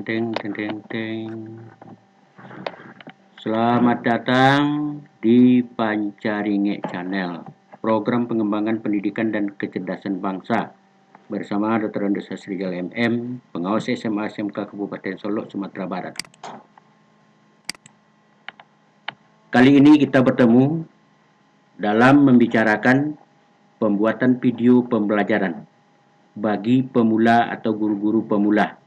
Teng, teng, teng, teng. Selamat datang di Pancaringe Channel, program pengembangan pendidikan dan kecerdasan bangsa bersama Dr. Andes Sasrijal MM, pengawas SMA SMK Kabupaten Solok, Sumatera Barat. Kali ini kita bertemu dalam membicarakan pembuatan video pembelajaran bagi pemula atau guru-guru pemula.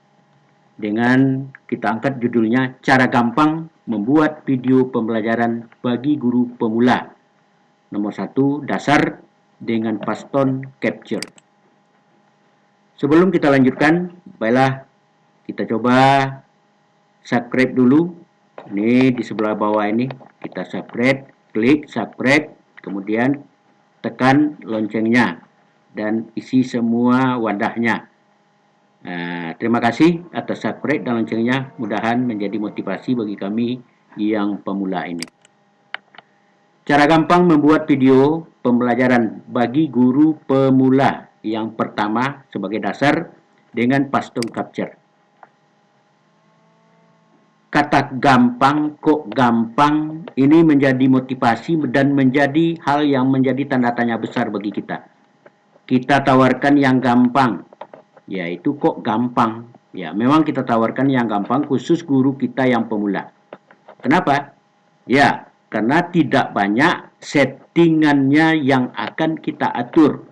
Dengan kita angkat judulnya Cara Gampang Membuat Video Pembelajaran Bagi Guru Pemula. Nomor 1, dasar dengan Paston Capture. Sebelum kita lanjutkan, baiklah kita coba subscribe dulu. Ini di sebelah bawah ini, kita subscribe, klik subscribe, kemudian tekan loncengnya dan isi semua wadahnya. Terima kasih atas subscribe dan loncengnya, mudahan menjadi motivasi bagi kami yang pemula ini. Cara gampang membuat video pembelajaran bagi guru pemula. Yang pertama sebagai dasar dengan Paston Capture. Kata gampang, kok gampang, ini menjadi motivasi dan menjadi hal yang menjadi tanda tanya besar bagi kita. Kita tawarkan yang gampang, yaitu kok gampang. Ya, memang kita tawarkan yang gampang khusus guru kita yang pemula. Kenapa? Ya, karena tidak banyak settingannya yang akan kita atur.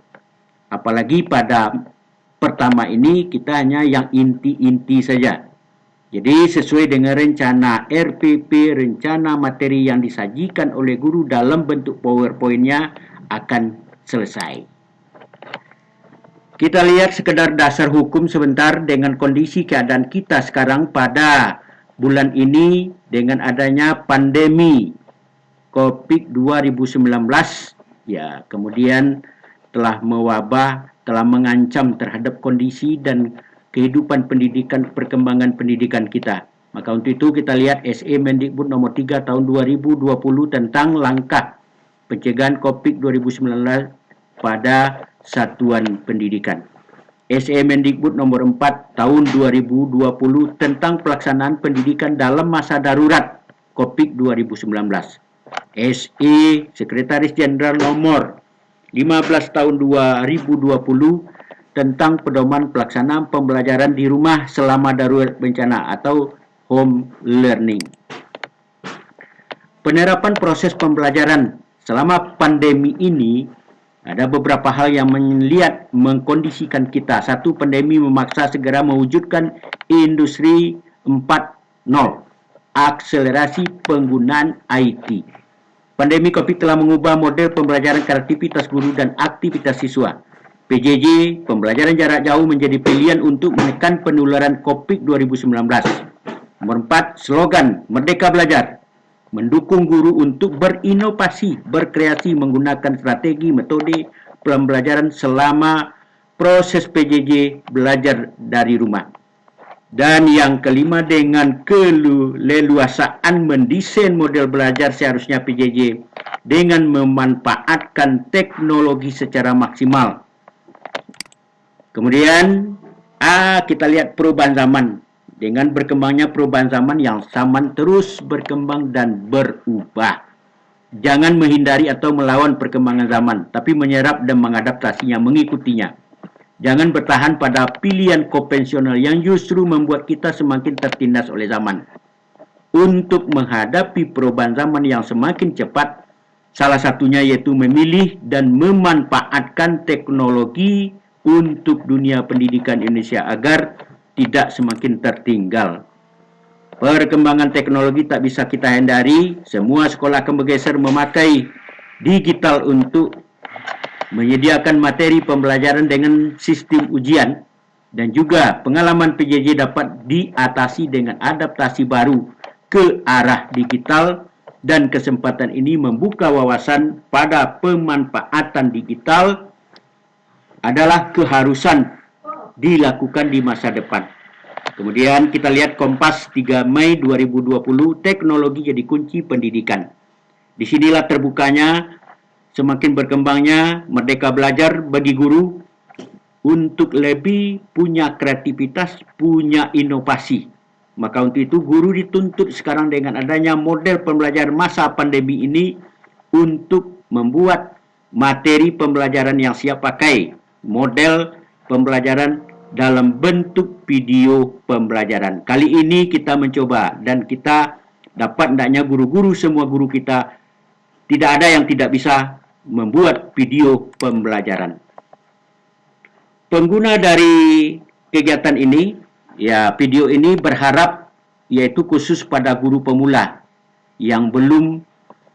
Apalagi pada pertama ini kita hanya yang inti-inti saja. Jadi sesuai dengan rencana RPP, rencana materi yang disajikan oleh guru dalam bentuk PowerPoint-nya akan selesai. Kita lihat sekedar dasar hukum sebentar dengan kondisi keadaan kita sekarang pada bulan ini dengan adanya pandemi COVID 2019. Ya, kemudian telah mewabah, telah mengancam terhadap kondisi dan kehidupan pendidikan, perkembangan pendidikan kita. Maka untuk itu kita lihat SE Mendikbud nomor 3 tahun 2020 tentang langkah pencegahan COVID 2019 pada satuan pendidikan. SE Mendikbud nomor 4 tahun 2020 tentang pelaksanaan pendidikan dalam masa darurat COVID 2019. SE Sekretaris Jenderal nomor 15 tahun 2020 tentang pedoman pelaksanaan pembelajaran di rumah selama darurat bencana atau home learning. Penerapan proses pembelajaran selama pandemi ini ada beberapa hal yang mengkondisikan kita. Satu, pandemi memaksa segera mewujudkan industri 4.0, akselerasi penggunaan IT. Pandemi COVID telah mengubah model pembelajaran kreativitas guru dan aktivitas siswa. PJJ, pembelajaran jarak jauh menjadi pilihan untuk menekan penularan COVID 2019. Nomor 4, slogan Merdeka Belajar, mendukung guru untuk berinovasi, berkreasi menggunakan strategi, metode pembelajaran selama proses PJJ belajar dari rumah. Dan yang kelima, dengan keleluasaan mendesain model belajar seharusnya PJJ dengan memanfaatkan teknologi secara maksimal. Kemudian kita lihat perubahan zaman. Dengan berkembangnya perubahan zaman yang zaman terus berkembang dan berubah. Jangan menghindari atau melawan perkembangan zaman, tapi menyerap dan mengadaptasinya, mengikutinya. Jangan bertahan pada pilihan konvensional yang justru membuat kita semakin tertindas oleh zaman. Untuk menghadapi perubahan zaman yang semakin cepat, salah satunya yaitu memilih dan memanfaatkan teknologi untuk dunia pendidikan Indonesia agar tidak semakin tertinggal. Perkembangan teknologi tak bisa kita hindari. Semua sekolah akan bergeser memakai digital untuk menyediakan materi pembelajaran dengan sistem ujian, dan juga pengalaman PJJ dapat diatasi dengan adaptasi baru ke arah digital, dan kesempatan ini membuka wawasan pada pemanfaatan digital adalah keharusan dilakukan di masa depan. Kemudian kita lihat Kompas 3 Mei 2020, teknologi jadi kunci pendidikan. Disinilah terbukanya semakin berkembangnya Merdeka Belajar bagi guru untuk lebih punya kreativitas, punya inovasi. Maka untuk itu guru dituntut sekarang dengan adanya model pembelajaran masa pandemi ini untuk membuat materi pembelajaran yang siap pakai. Model pembelajaran dalam bentuk video pembelajaran. Kali ini kita mencoba dan kita dapat hendaknya guru-guru, semua guru kita, tidak ada yang tidak bisa membuat video pembelajaran. Pengguna dari kegiatan ini, ya video ini berharap yaitu khusus pada guru pemula yang belum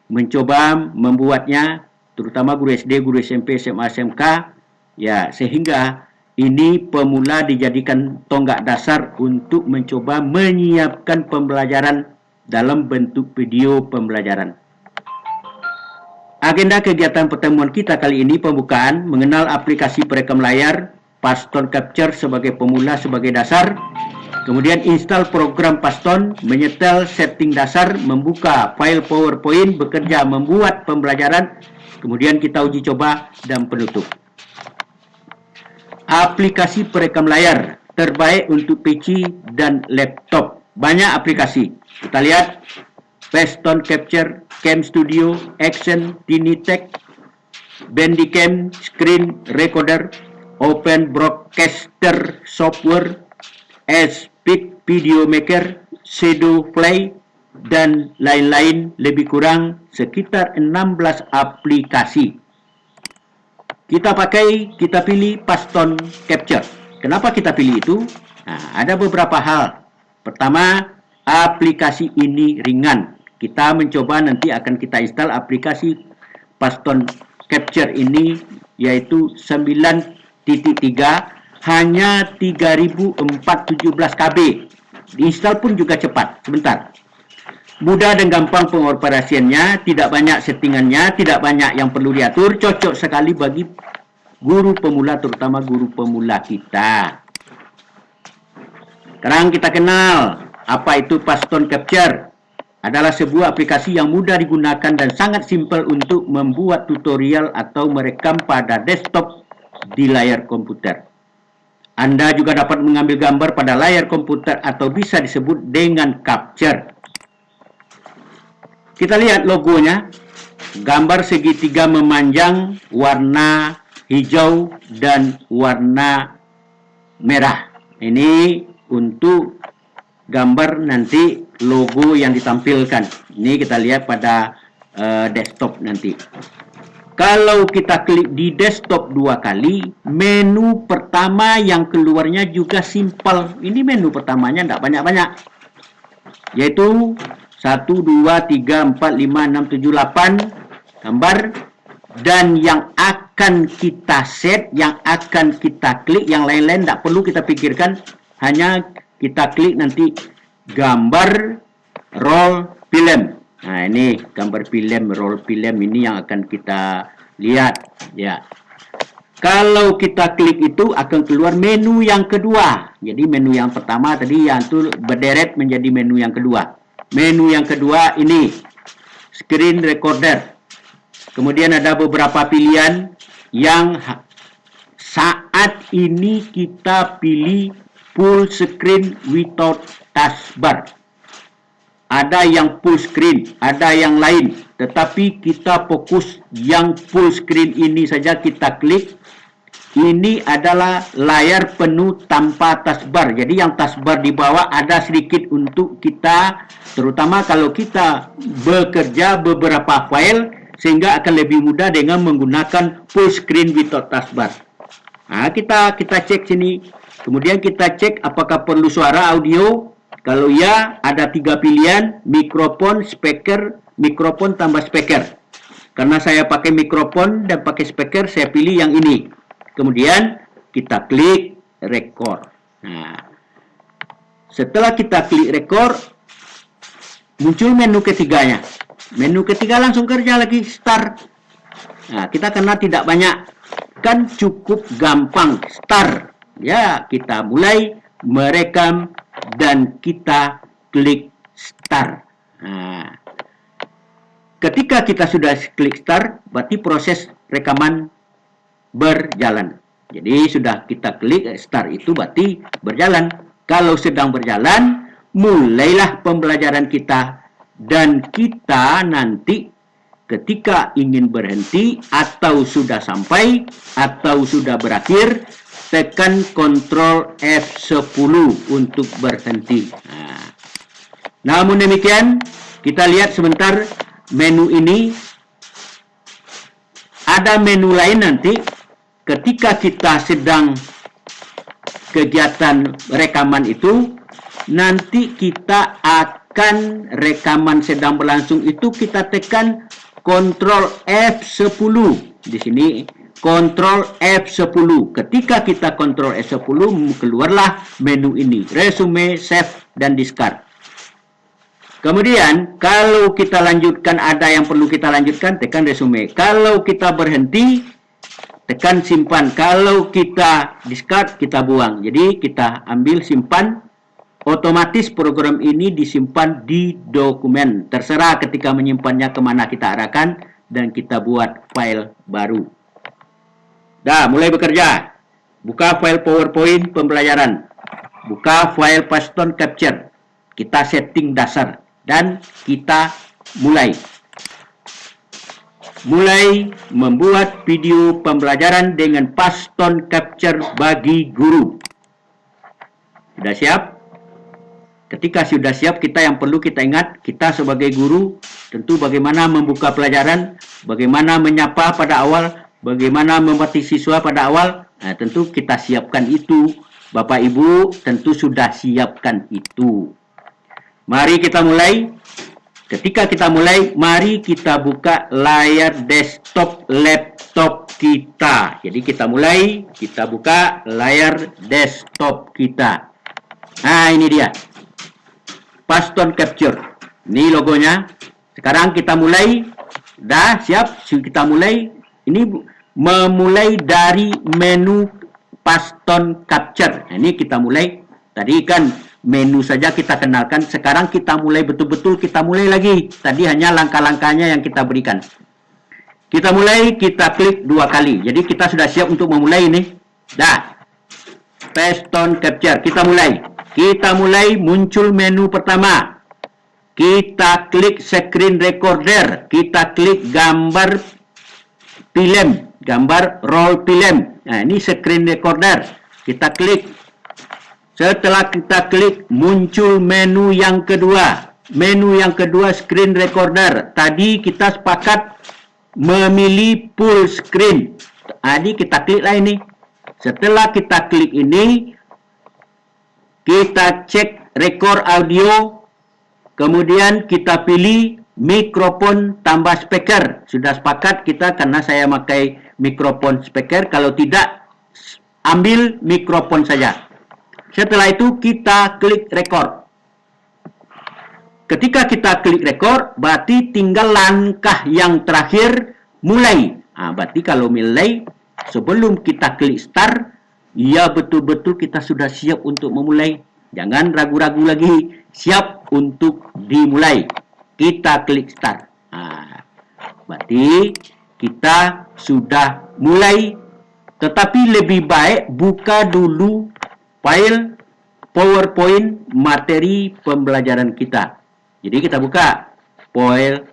mencoba membuatnya, terutama guru SD, guru SMP, SMA, SMK, ya sehingga ini pemula dijadikan tonggak dasar untuk mencoba menyiapkan pembelajaran dalam bentuk video pembelajaran. Agenda kegiatan pertemuan kita kali ini pembukaan mengenal aplikasi perekam layar Paston Capture sebagai pemula sebagai dasar, kemudian install program Paston, menyetel setting dasar, membuka file PowerPoint, bekerja membuat pembelajaran, kemudian kita uji coba dan penutup. Aplikasi perekam layar terbaik untuk PC dan laptop. Banyak aplikasi. Kita lihat Paston Capture, Cam Studio, Action, Tinitech, Bandicam, Screen Recorder, Open Broadcaster Software, Speak Video Maker, Shadow Play, dan lain-lain, lebih kurang sekitar 16 aplikasi. Kita pilih Paston Capture. Kenapa kita pilih itu? Nah, ada beberapa hal. Pertama, aplikasi ini ringan. Kita mencoba nanti akan kita install aplikasi Paston Capture ini, yaitu 9.3, hanya 3417 KB. Diinstal pun juga cepat, sebentar. Mudah dan gampang pengoperasiannya, tidak banyak settingannya, tidak banyak yang perlu diatur, cocok sekali bagi guru pemula, terutama guru pemula kita. Sekarang kita kenal apa itu Paston Capture. Adalah sebuah aplikasi yang mudah digunakan dan sangat simpel untuk membuat tutorial atau merekam pada desktop di layar komputer. Anda juga dapat mengambil gambar pada layar komputer atau bisa disebut dengan capture. Kita lihat logonya, gambar segitiga memanjang warna hijau dan warna merah. Ini untuk gambar nanti logo yang ditampilkan. Ini kita lihat pada desktop nanti. Kalau kita klik di desktop 2 kali, menu pertama yang keluarnya juga simpel. Ini menu pertamanya tidak banyak-banyak. Yaitu 1, 2, 3, 4, 5, 6, 7, 8 gambar. Dan yang akan kita set, yang akan kita klik, yang lain-lain tidak perlu kita pikirkan. Hanya kita klik nanti gambar roll film. Nah, ini gambar film, roll film ini yang akan kita lihat, ya. Kalau kita klik itu akan keluar menu yang kedua. Jadi menu yang pertama tadi yang itu berderet menjadi menu yang kedua. Menu yang kedua ini screen recorder. Kemudian ada beberapa pilihan yang saat ini kita pilih full screen without taskbar. Ada yang full screen, ada yang lain. Tetapi kita fokus yang full screen ini saja kita klik. Ini adalah layar penuh tanpa taskbar. Jadi yang taskbar di bawah ada sedikit untuk kita, terutama kalau kita bekerja beberapa file, sehingga akan lebih mudah dengan menggunakan full screen without taskbar. Nah, kita cek sini. Kemudian kita cek apakah perlu suara audio. Kalau ya, ada 3 pilihan, mikrofon, speaker, mikrofon tambah speaker. Karena saya pakai mikrofon dan pakai speaker, saya pilih yang ini. Kemudian kita klik record. Nah, setelah kita klik record, muncul menu ketiganya. Menu ketiga langsung kerja lagi, start. Nah, kita karena tidak banyak, kan cukup gampang, start. Ya, kita mulai merekam dan kita klik start. Nah, ketika kita sudah klik start, berarti proses rekaman berjalan. Jadi sudah kita klik start itu berarti berjalan. Kalau sedang berjalan, mulailah pembelajaran kita, dan kita nanti ketika ingin berhenti atau sudah sampai atau sudah berakhir, tekan Ctrl F10 untuk berhenti. Namun demikian, kita lihat sebentar menu ini. Ada menu lain nanti ketika kita sedang kegiatan rekaman itu, nanti kita akan rekaman sedang berlangsung itu kita tekan Ctrl F10. Di sini Ctrl F10. Ketika kita Ctrl F10, keluarlah menu ini, resume, save, dan discard. Kemudian, kalau kita lanjutkan, ada yang perlu kita lanjutkan, tekan resume. Kalau kita berhenti, tekan simpan. Kalau kita discard, kita buang. Jadi, kita ambil simpan. Otomatis program ini disimpan di dokumen. Terserah ketika menyimpannya kemana kita arahkan, dan kita buat file baru. Dah, mulai bekerja. Buka file PowerPoint pembelajaran. Buka file Python Capture. Kita setting dasar. Dan kita mulai membuat video pembelajaran dengan Python Capture bagi guru. Sudah siap? Ketika sudah siap, kita yang perlu kita ingat, kita sebagai guru tentu bagaimana membuka pelajaran, bagaimana menyapa pada awal, bagaimana membatasi siswa pada awal. Nah, tentu kita siapkan itu. Bapak Ibu tentu sudah siapkan itu. Mari kita mulai. Ketika kita mulai, mari kita buka layar desktop laptop kita. Jadi kita mulai, kita buka layar desktop kita. Nah, ini dia. Python Capture. Ini logonya. Sekarang kita mulai. Dah siap? Kita mulai. Ini memulai dari menu Python Capture. Nah, ini kita mulai. Tadi kan menu saja kita kenalkan, sekarang kita mulai betul-betul, kita mulai lagi. Tadi hanya langkah-langkahnya yang kita berikan. Kita mulai, kita klik 2 kali. Jadi kita sudah siap untuk memulai ini. Dah. Python Capture, kita mulai. Kita mulai, muncul menu pertama. Kita klik screen recorder. Kita klik gambar film, gambar roll film. Nah, ini screen recorder. Kita klik. Setelah kita klik, muncul menu yang kedua. Menu yang kedua, screen recorder. Tadi kita sepakat memilih full screen. Tadi kita kliklah ini. Setelah kita klik ini, kita cek record audio. Kemudian kita pilih mikrofon tambah speaker. Sudah sepakat kita karena saya pakai mikrofon speaker. Kalau tidak, ambil mikrofon saja. Setelah itu kita klik record. Ketika kita klik record, berarti tinggal langkah yang terakhir mulai. Nah, berarti kalau mulai, sebelum kita klik start, ya betul-betul kita sudah siap untuk memulai. Jangan ragu-ragu lagi, siap untuk dimulai. Kita klik start. Nah, berarti kita sudah mulai, tetapi lebih baik buka dulu file PowerPoint materi pembelajaran kita. Jadi kita buka file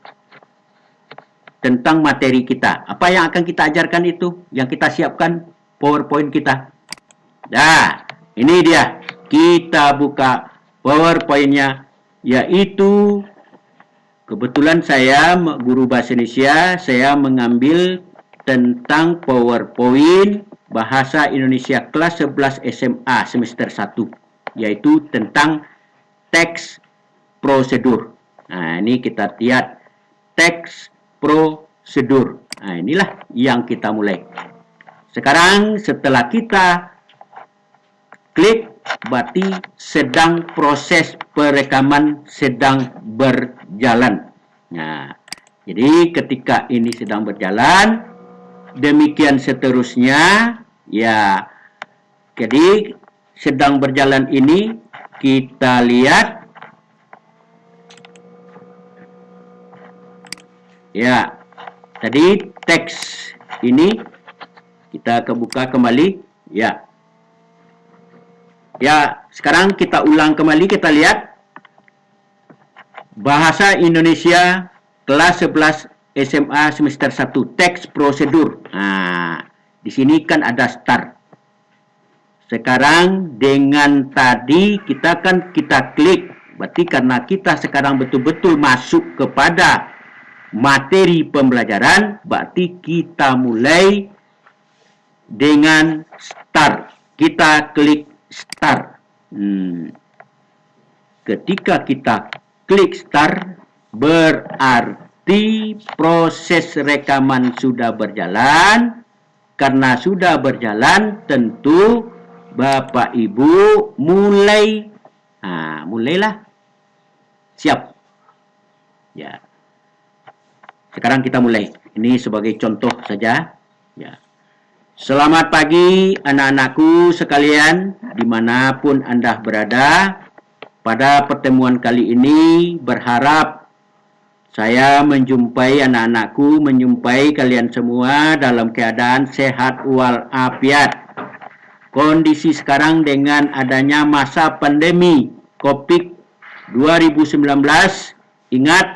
tentang materi kita. Apa yang akan kita ajarkan itu? Yang kita siapkan PowerPoint kita. Nah, ini dia. Kita buka PowerPoint-nya, yaitu kebetulan saya guru bahasa Indonesia, saya mengambil tentang PowerPoint Bahasa Indonesia kelas 11 SMA semester 1, yaitu tentang teks prosedur. Nah, ini kita lihat teks prosedur. Nah, inilah yang kita mulai. Sekarang setelah kita klik, berarti sedang proses perekaman sedang berjalan. Nah, jadi ketika ini sedang berjalan, demikian seterusnya, ya. Jadi sedang berjalan ini kita lihat, ya. Tadi teks ini kita buka kembali, ya. Ya, sekarang kita ulang kembali, kita lihat Bahasa Indonesia kelas 11 SMA semester 1, teks prosedur. Nah, di sini kan ada start. Sekarang dengan tadi kita klik. Berarti karena kita sekarang betul-betul masuk kepada materi pembelajaran, berarti kita mulai dengan start. Kita klik start. Ketika kita klik start, berarti proses rekaman sudah berjalan. Karena sudah berjalan, tentu Bapak Ibu mulailah. Siap. Ya. Sekarang kita mulai. Ini sebagai contoh saja. Ya. Selamat pagi anak-anakku sekalian, dimanapun Anda berada. Pada pertemuan kali ini berharap saya menjumpai anak-anakku, menjumpai kalian semua dalam keadaan sehat walafiat. Kondisi sekarang dengan adanya masa pandemi COVID 2019, ingat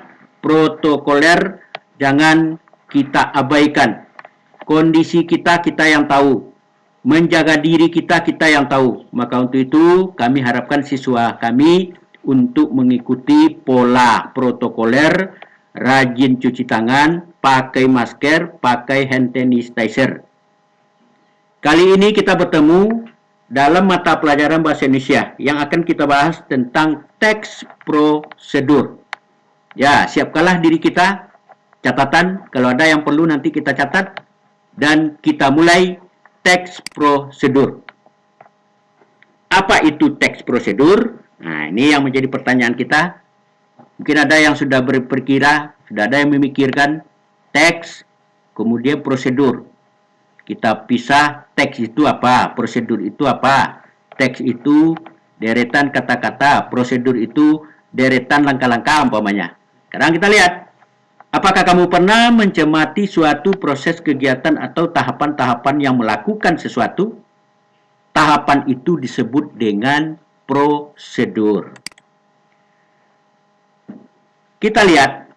protokoler jangan kita abaikan. Kondisi kita yang tahu. Menjaga diri kita yang tahu. Maka untuk itu kami harapkan siswa kami untuk mengikuti pola protokoler, rajin cuci tangan, pakai masker, pakai hand sanitizer. Kali ini kita bertemu dalam mata pelajaran bahasa Indonesia yang akan kita bahas tentang teks prosedur. Ya, siapkanlah diri kita, catatan, kalau ada yang perlu nanti kita catat, dan kita mulai teks prosedur. Apa itu teks prosedur? Nah, ini yang menjadi pertanyaan kita. Mungkin ada yang sudah berpikir, sudah ada yang memikirkan teks, kemudian prosedur. Kita pisah, teks itu apa, prosedur itu apa. Teks itu deretan kata-kata, prosedur itu deretan langkah-langkah umpamanya. Sekarang kita lihat. Apakah kamu pernah mencermati suatu proses kegiatan atau tahapan-tahapan yang melakukan sesuatu? Tahapan itu disebut dengan prosedur. Kita lihat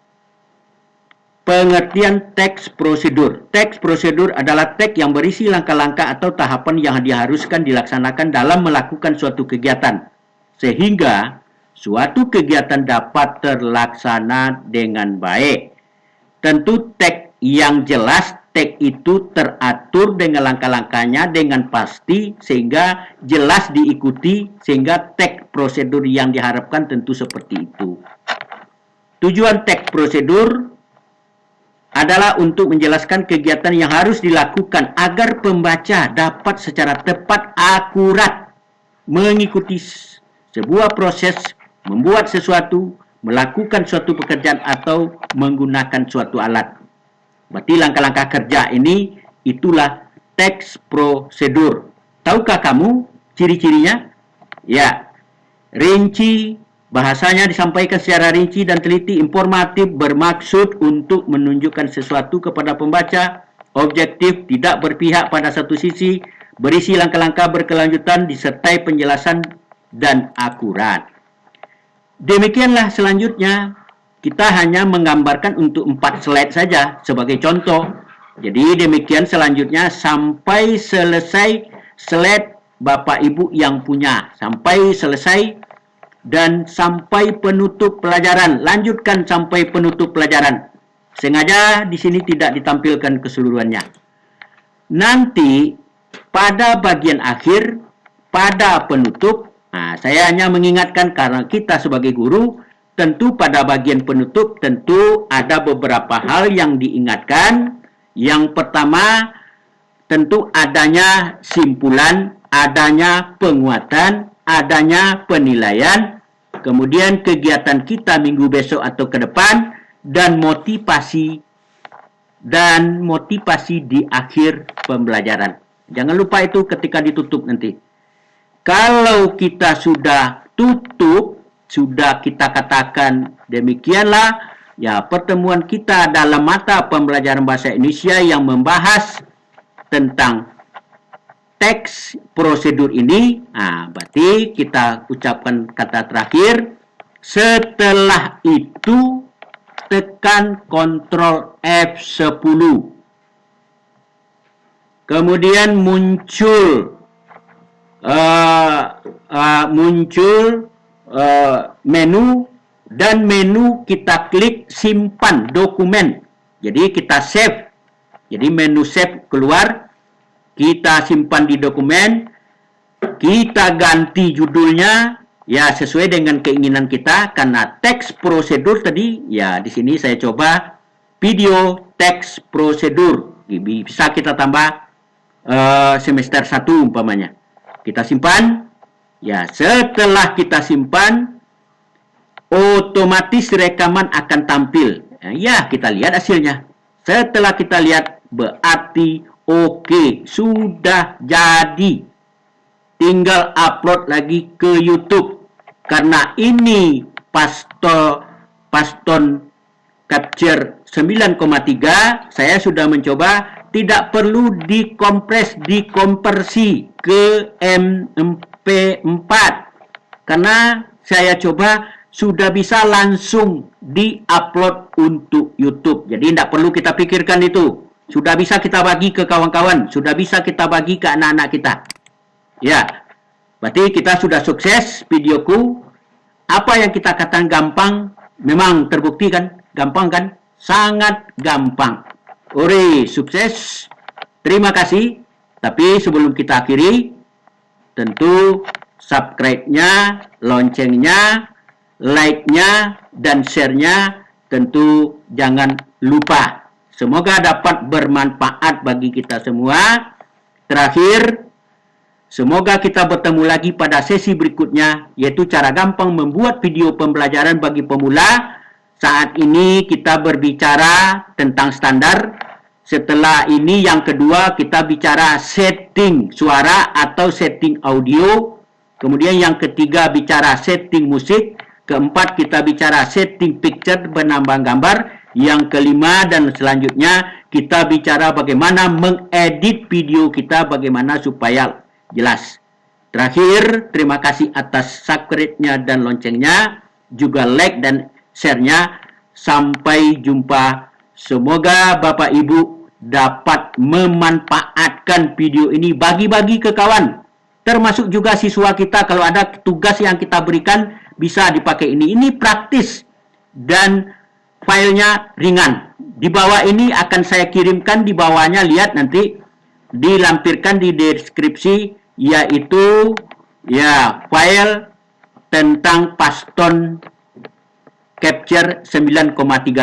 pengertian teks prosedur. Teks prosedur adalah teks yang berisi langkah-langkah atau tahapan yang diharuskan dilaksanakan dalam melakukan suatu kegiatan, sehingga suatu kegiatan dapat terlaksana dengan baik. Tentu teks yang jelas, teks itu teratur dengan langkah-langkahnya dengan pasti sehingga jelas diikuti, sehingga teks prosedur yang diharapkan tentu seperti itu. Tujuan teks prosedur adalah untuk menjelaskan kegiatan yang harus dilakukan agar pembaca dapat secara tepat, akurat mengikuti sebuah proses, membuat sesuatu, melakukan suatu pekerjaan atau menggunakan suatu alat. Berarti langkah-langkah kerja ini itulah teks prosedur. Tahukah kamu ciri-cirinya? Ya, rinci, bahasanya disampaikan secara rinci dan teliti, informatif, bermaksud untuk menunjukkan sesuatu kepada pembaca, objektif, tidak berpihak pada satu sisi, berisi langkah-langkah berkelanjutan, disertai penjelasan dan akurat. Demikianlah selanjutnya, kita hanya menggambarkan untuk 4 slide saja sebagai contoh. Jadi demikian selanjutnya sampai selesai slide Bapak Ibu yang punya. Sampai selesai dan sampai penutup pelajaran. Lanjutkan sampai penutup pelajaran. Sengaja di sini tidak ditampilkan keseluruhannya. Nanti pada bagian akhir, pada penutup, saya hanya mengingatkan karena kita sebagai guru, tentu pada bagian penutup tentu ada beberapa hal yang diingatkan. Yang pertama, tentu adanya simpulan, adanya penguatan, adanya penilaian, kemudian kegiatan kita minggu besok atau ke depan, dan motivasi di akhir pembelajaran. Jangan lupa itu ketika ditutup nanti. Kalau kita sudah tutup, sudah kita katakan demikianlah ya pertemuan kita dalam mata pembelajaran bahasa Indonesia yang membahas tentang teks prosedur ini. Berarti kita ucapkan kata terakhir. Setelah itu tekan Ctrl F10. Kemudian muncul menu, dan menu kita klik simpan dokumen. Jadi kita save. Jadi menu save keluar, kita simpan di dokumen, kita ganti judulnya ya sesuai dengan keinginan kita. Karena teks prosedur tadi ya di sini saya coba video teks prosedur. Bisa kita tambah semester 1 umpamanya. Kita simpan. Ya, setelah kita simpan, otomatis rekaman akan tampil. Ya, kita lihat hasilnya. Setelah kita lihat, berarti oke, sudah jadi. Tinggal upload lagi ke YouTube. Karena ini Paston Capture 9,3, saya sudah mencoba. Tidak perlu dikompres, dikonversi ke MP4. Karena saya coba sudah bisa langsung di-upload untuk YouTube. Jadi tidak perlu kita pikirkan itu. Sudah bisa kita bagi ke kawan-kawan. Sudah bisa kita bagi ke anak-anak kita. Ya, berarti kita sudah sukses videoku. Apa yang kita katakan gampang, memang terbukti kan? Gampang kan? Sangat gampang. Ore, sukses. Terima kasih. Tapi sebelum kita akhiri, tentu subscribe-nya, loncengnya, like-nya, dan share-nya tentu jangan lupa. Semoga dapat bermanfaat bagi kita semua. Terakhir, semoga kita bertemu lagi pada sesi berikutnya, yaitu cara gampang membuat video pembelajaran bagi pemula. Saat ini kita berbicara tentang standar. Setelah ini yang kedua kita bicara setting suara atau setting audio. Kemudian yang ketiga bicara setting musik. Keempat kita bicara setting picture penambah gambar. Yang kelima dan selanjutnya kita bicara bagaimana mengedit video kita, bagaimana supaya jelas. Terakhir, terima kasih atas subscribe-nya dan loncengnya, juga like dan share-nya. Sampai jumpa. Semoga Bapak Ibu dapat memanfaatkan video ini, bagi-bagi ke kawan. Termasuk juga siswa kita, kalau ada tugas yang kita berikan bisa dipakai ini. Ini praktis dan filenya ringan. Di bawah ini akan saya kirimkan, di bawahnya lihat nanti dilampirkan di deskripsi, yaitu ya file tentang Paston Capture 9,3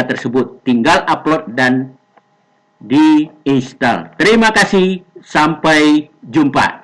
tersebut. Tinggal upload dan di install. Terima kasih. Sampai jumpa.